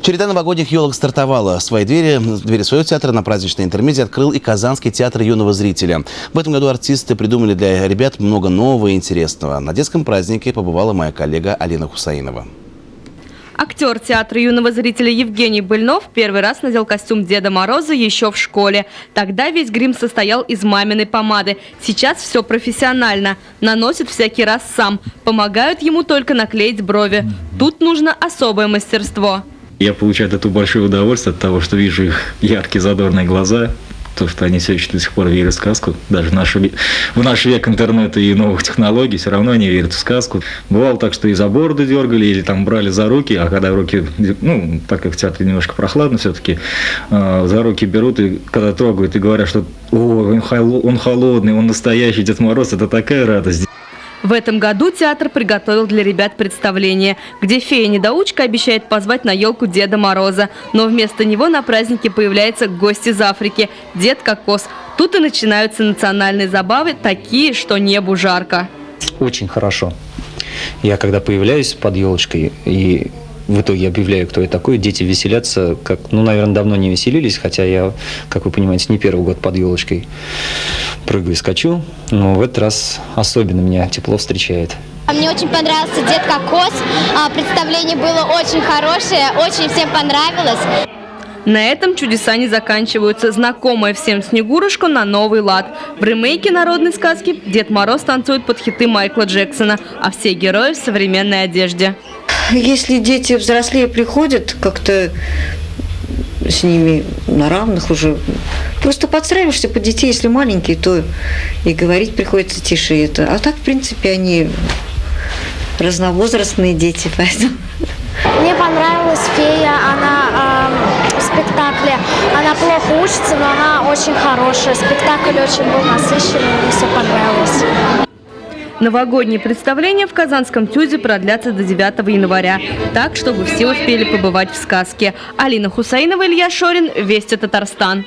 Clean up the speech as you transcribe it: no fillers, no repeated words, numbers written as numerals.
Череда новогодних елок стартовала. Двери своего театра на праздничной интермедии открыл и Казанский театр юного зрителя. В этом году артисты придумали для ребят много нового и интересного. На детском празднике побывала моя коллега Алина Хусаинова. Актер театра юного зрителя Евгений Быльнов первый раз надел костюм Деда Мороза еще в школе. Тогда весь грим состоял из маминой помады. Сейчас все профессионально. Наносит всякий раз сам. Помогают ему только наклеить брови. Тут нужно особое мастерство. Я получаю это большое удовольствие от того, что вижу их яркие задорные глаза. То, что они все еще до сих пор верят в сказку. Даже в наш век интернета и новых технологий все равно они верят в сказку. Бывало так, что и за бороду дергали, или там брали за руки, а когда руки, так как в театре немножко прохладно все-таки, за руки берут и когда трогают и говорят, что он холодный, он настоящий Дед Мороз, это такая радость. В этом году театр приготовил для ребят представление, где фея-недоучка обещает позвать на елку Деда Мороза. Но вместо него на празднике появляется гость из Африки – Дед Кокос. Тут и начинаются национальные забавы, такие, что небу жарко. Очень хорошо. Я когда появляюсь под елочкой и в итоге объявляю, кто я такой, дети веселятся, как, наверное, давно не веселились, хотя я, как вы понимаете, не первый год под елочкой прыгаю и скачу, но в этот раз особенно меня тепло встречает. Мне очень понравился Дед Кокос, представление было очень хорошее, очень всем понравилось. На этом чудеса не заканчиваются. Знакомая всем Снегурушка на новый лад. В ремейке народной сказки Дед Мороз танцует под хиты Майкла Джексона, а все герои в современной одежде. Если дети взрослее приходят, как-то с ними на равных уже. Просто подстраиваешься под детей, если маленькие, то и говорить приходится тише это. А так, в принципе, они разновозрастные дети, поэтому... Мне понравилась фея, она в спектакле, она плохо учится, но она очень хорошая. Спектакль очень был насыщенный, мне все понравилось. Новогодние представления в Казанском ТЮЗе продлятся до 9 января. Так, чтобы все успели побывать в сказке. Алина Хусаинова, Илья Шорин. Вести Татарстан.